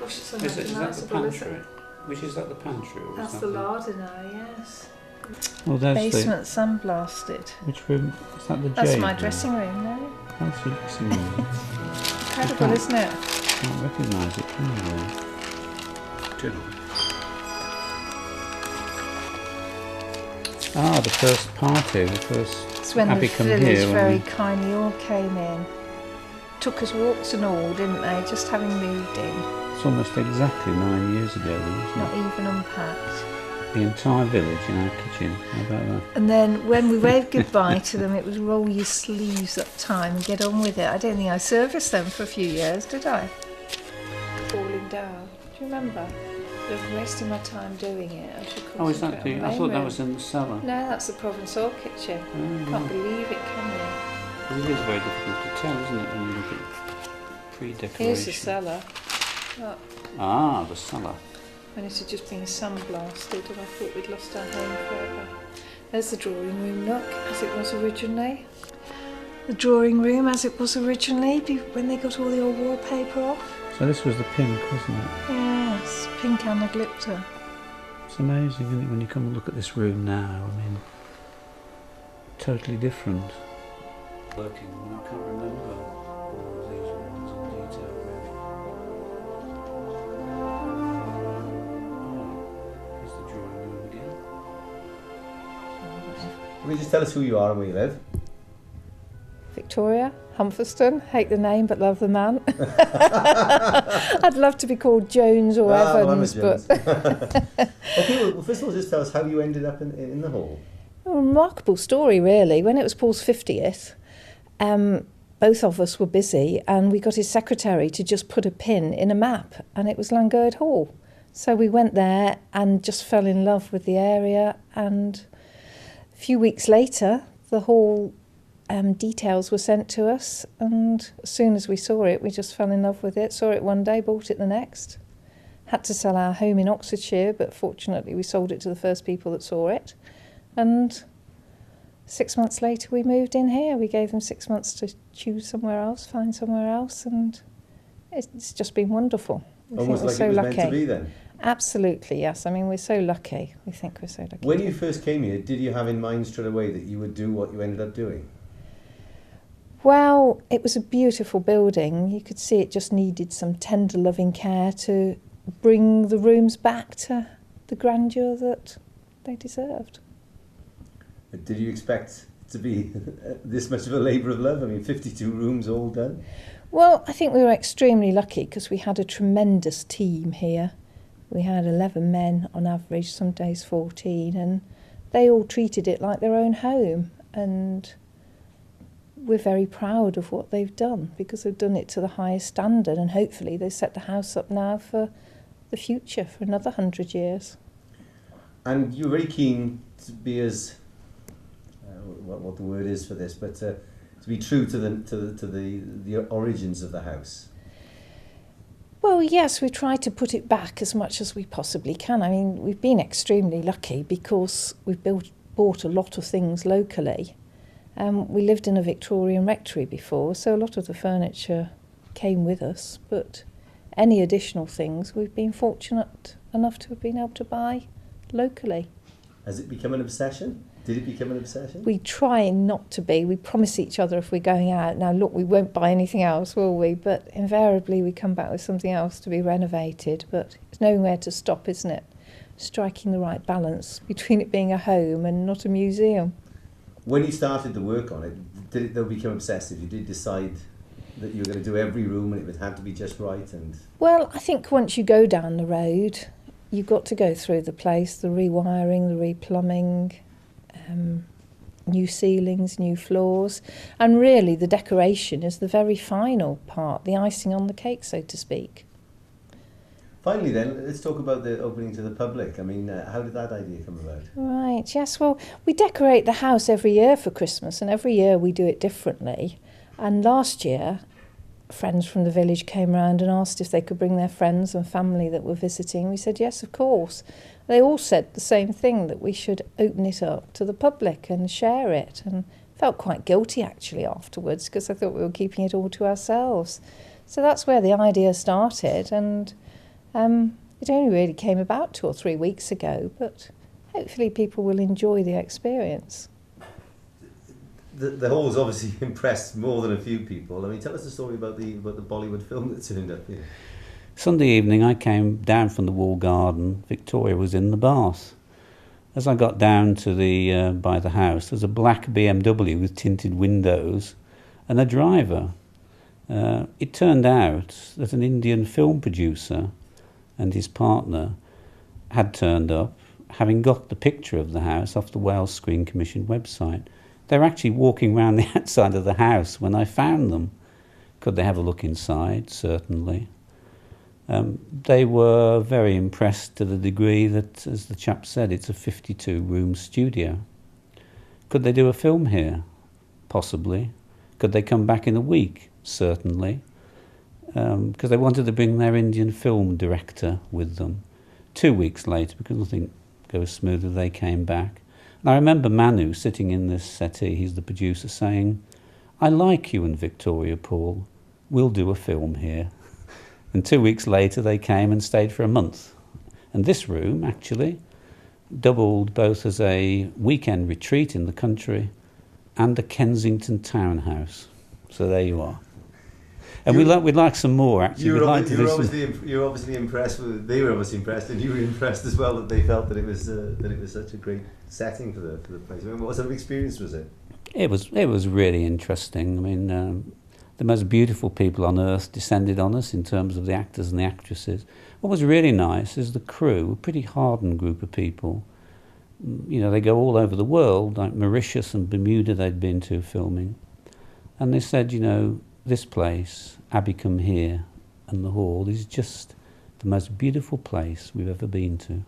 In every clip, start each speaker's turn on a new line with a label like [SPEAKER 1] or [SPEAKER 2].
[SPEAKER 1] Gosh, it's
[SPEAKER 2] Is that the pantry? Which is that the pantry? Or
[SPEAKER 1] that's
[SPEAKER 2] is
[SPEAKER 1] the
[SPEAKER 2] that
[SPEAKER 1] larder now, yes.
[SPEAKER 2] Oh, there's
[SPEAKER 1] Basement sandblasted.
[SPEAKER 2] Which room? Is that the
[SPEAKER 1] That's
[SPEAKER 2] jade
[SPEAKER 1] my
[SPEAKER 2] room?
[SPEAKER 1] dressing room, no?
[SPEAKER 2] That's your dressing room.
[SPEAKER 1] Incredible, isn't it?
[SPEAKER 2] I can't recognise it, can you? Ah, the first party, the first
[SPEAKER 1] It's when the
[SPEAKER 2] Abbey-Cwm-Hir.
[SPEAKER 1] village very kindly all came in. Took us walks and all, didn't they? Just having moved in.
[SPEAKER 2] It's almost exactly 9 years ago, isn't
[SPEAKER 1] Not
[SPEAKER 2] it?
[SPEAKER 1] even unpacked.
[SPEAKER 2] The entire village in our kitchen. How about that?
[SPEAKER 1] And then when we waved goodbye to them, it was roll your sleeves up time and get on with it. I don't think I serviced them for a few years, did I? Falling down. Do you remember? I'm wasting my time doing it. I should
[SPEAKER 2] Oh, is that
[SPEAKER 1] concentrate
[SPEAKER 2] the...
[SPEAKER 1] on
[SPEAKER 2] I thought that
[SPEAKER 1] room.
[SPEAKER 2] was in the cellar.
[SPEAKER 1] No, that's the Province Hall kitchen.
[SPEAKER 2] Oh,
[SPEAKER 1] Can't believe it, can you?
[SPEAKER 2] Because it is very difficult to tell, isn't it, when you look at pre-decoration.
[SPEAKER 1] Here's the cellar. Look.
[SPEAKER 2] Ah, the cellar.
[SPEAKER 1] When it had just been sandblasted and I thought we'd lost our home forever. There's the drawing room, look, as it was originally. The drawing room as it was originally when they got all the old wallpaper off.
[SPEAKER 2] So this was the pink, wasn't it?
[SPEAKER 1] Yes, pink anaglypta.
[SPEAKER 2] It's amazing, isn't it, when you come and look at this room now, I mean, totally different. Working, I can't remember all of these rooms in detail, really. Oh, here's the drawing room again.
[SPEAKER 3] Can you just tell us who you are and where you live?
[SPEAKER 1] Victoria, Humferston, hate the name but love the man. I'd love to be called Jones or Evans,
[SPEAKER 3] Jones.
[SPEAKER 1] but...
[SPEAKER 3] Okay, well, first of all, just tell us how you ended up in the hall.
[SPEAKER 1] A remarkable story, really. When it was Paul's 50th, both of us were busy and we got his secretary to just put a pin in a map and it was Llandrindod Hall. So we went there and just fell in love with the area, and a few weeks later the hall details were sent to us, and as soon as we saw it we just fell in love with it. Saw it one day, bought it the next. Had to sell our home in Oxfordshire, but fortunately we sold it to the first people that saw it. And 6 months later we moved in here. We gave them 6 months to choose somewhere else, find somewhere else, and it's just been wonderful.
[SPEAKER 3] Almost like
[SPEAKER 1] so
[SPEAKER 3] it was
[SPEAKER 1] lucky.
[SPEAKER 3] meant to be then.
[SPEAKER 1] Absolutely, yes. I mean, we're so lucky. We think we're so lucky.
[SPEAKER 3] When you first came here, did you have in mind straight away that you would do what you ended up doing?
[SPEAKER 1] Well, it was a beautiful building. You could see it just needed some tender, loving care to bring the rooms back to the grandeur that they deserved.
[SPEAKER 3] Did you expect it to be this much of a labour of love? I mean, 52 rooms all done.
[SPEAKER 1] Well, I think we were extremely lucky because we had a tremendous team here. We had 11 men on average, some days 14, and they all treated it like their own home. And we're very proud of what they've done because they've done it to the highest standard, and hopefully they set the house up now for the future, for another 100 years.
[SPEAKER 3] And you're very keen to be as, what the word is for this, but to be true to the origins of the house.
[SPEAKER 1] Well, yes, we try to put it back as much as we possibly can. I mean, we've been extremely lucky because we've bought a lot of things locally. We lived in a Victorian rectory before, so a lot of the furniture came with us, but any additional things we've been fortunate enough to have been able to buy locally.
[SPEAKER 3] Has it become an obsession? Did it become an obsession?
[SPEAKER 1] We try not to be. We promise each other if we're going out, now look, we won't buy anything else, will we? But invariably we come back with something else to be renovated, but it's knowing where to stop, isn't it? Striking the right balance between it being a home and not a museum.
[SPEAKER 3] When you started the work on it, did it though become obsessive? You did decide that you were going to do every room and it would have to be just right? And
[SPEAKER 1] Well, I think once you go down the road, you've got to go through the place, the rewiring, the replumbing, new ceilings, new floors, and really the decoration is the very final part, the icing on the cake, so to speak.
[SPEAKER 3] finally then, let's talk about the opening to the public. I mean, how did that idea come about?
[SPEAKER 1] Right, yes, well, we decorate the house every year for Christmas, and every year we do it differently. And last year, friends from the village came round and asked if they could bring their friends and family that were visiting. We said, yes, of course. They all said the same thing, that we should open it up to the public and share it. And felt quite guilty actually afterwards, because I thought we were keeping it all to ourselves. So that's where the idea started, and it only really came about 2 or 3 weeks ago, but hopefully people will enjoy the experience.
[SPEAKER 3] The hall's obviously impressed more than a few people. I mean, tell us the story about the Bollywood film that turned up here.
[SPEAKER 2] Sunday evening I came down from the wall garden. Victoria was in the bath. As I got down to the by the house, there was a black BMW with tinted windows and a driver. It turned out that an Indian film producer and his partner had turned up, having got the picture of the house off the Wales Screen Commission website. They were actually walking around the outside of the house when I found them. Could they have a look inside? Certainly. They were very impressed to the degree that, as the chap said, it's a 52-room studio. Could they do a film here? Possibly. Could they come back in a week? Certainly. Because they wanted to bring their Indian film director with them. 2 weeks later, because nothing goes smoothly, they came back. And I remember Manu sitting in this settee, he's the producer, saying, "I like you and Victoria, Paul. We'll do a film here." And 2 weeks later they came and stayed for a month. And this room actually doubled both as a weekend retreat in the country and a Kensington townhouse. So there you are. And we'd like some more actually.
[SPEAKER 3] You were obviously impressed with. They were obviously impressed, and you were impressed as well that they felt that it was such a great setting for the place. I mean, what sort of experience was it? It
[SPEAKER 2] was really interesting. I mean, the most beautiful people on earth descended on us in terms of the actors and the actresses. What was really nice is the crew, a pretty hardened group of people. You know, they go all over the world, like Mauritius and Bermuda they'd been to filming. And they said, you know, this place, Abbey-Cwm-Hir and the hall, is just the most beautiful place we've ever been to.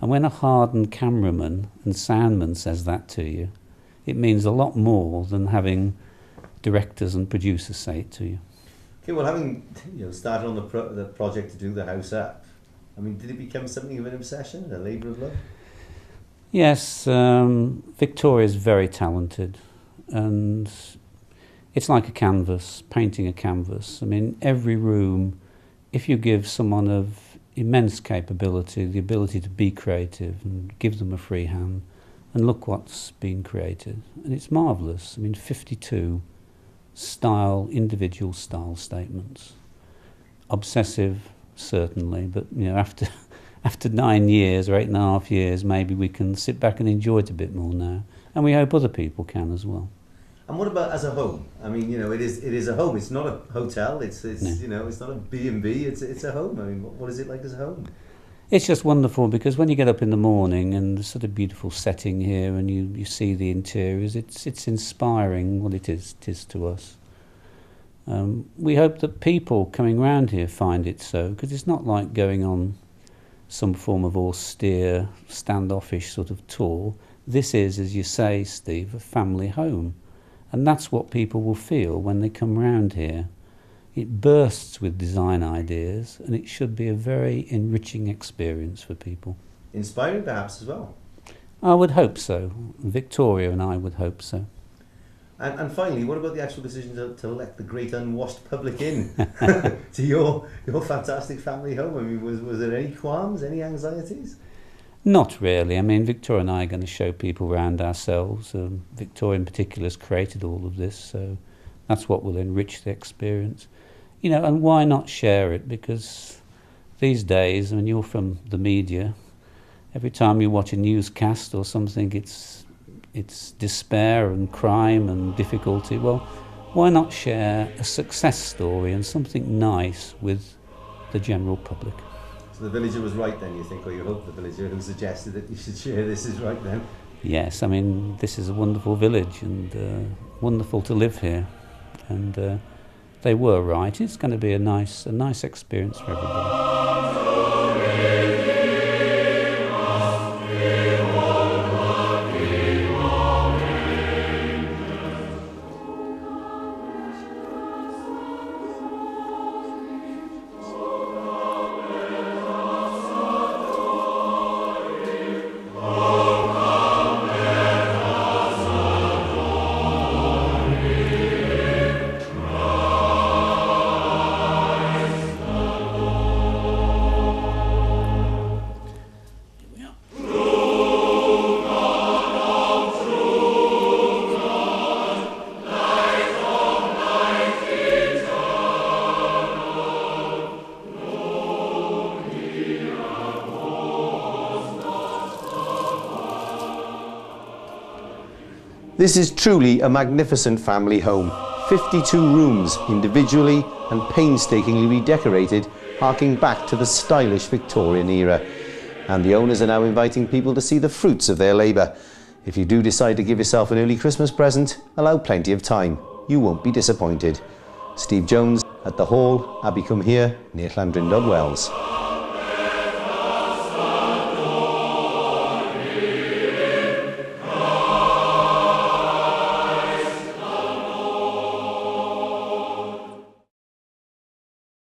[SPEAKER 2] And when a hardened cameraman and soundman says that to you, it means a lot more than having directors and producers say it to you.
[SPEAKER 3] Okay, well, having started on the project to do the house up, I mean, did it become something of an obsession, a labour of love?
[SPEAKER 2] Yes, Victoria's very talented, and it's like a canvas, painting a canvas. I mean, every room, if you give someone of immense capability, the ability to be creative and give them a free hand, and look what's been created. And it's marvellous. I mean, 52 individual style statements. Obsessive, certainly, but you know, after 9 years or 8.5 years, maybe we can sit back and enjoy it a bit more now. And we hope other people can as well.
[SPEAKER 3] And what about as a home? I mean, you know, it is a home. It's not a hotel. It's
[SPEAKER 2] No.
[SPEAKER 3] You know, it's not a B&B. It's a home. I mean, what is it like as a home?
[SPEAKER 2] It's just wonderful because when you get up in the morning and there's sort of beautiful setting here and you see the interiors, it's inspiring what it is to us. We hope that people coming round here find it so, because it's not like going on some form of austere, standoffish sort of tour. This is, as you say, Steve, a family home. And that's what people will feel when they come round here. It bursts with design ideas, and it should be a very enriching experience for people.
[SPEAKER 3] Inspiring perhaps as well.
[SPEAKER 2] I would hope so. Victoria and I would hope so.
[SPEAKER 3] And finally, what about the actual decision to let the great unwashed public in to your fantastic family home? I mean, was there any qualms, any anxieties?
[SPEAKER 2] Not really. I mean, Victoria and I are going to show people around ourselves. Victoria in particular has created all of this, so that's what will enrich the experience. You know, and why not share it? Because these days, when you're from the media, every time you watch a newscast or something, it's despair and crime and difficulty. Well, why not share a success story and something nice with the general public?
[SPEAKER 3] So the villager was right then, you think, or you hope the villager who suggested that you should share this is right then?
[SPEAKER 2] Yes, I mean, this is a wonderful village and wonderful to live here. And they were right. It's going to be a nice experience for everybody.
[SPEAKER 3] This is truly a magnificent family home. 52 rooms, individually and painstakingly redecorated, harking back to the stylish Victorian era. And the owners are now inviting people to see the fruits of their labour. If you do decide to give yourself an early Christmas present, allow plenty of time. You won't be disappointed. Steve Jones at the Hall, Abbey-Cwm-Hir, near Llandrindod, Wales.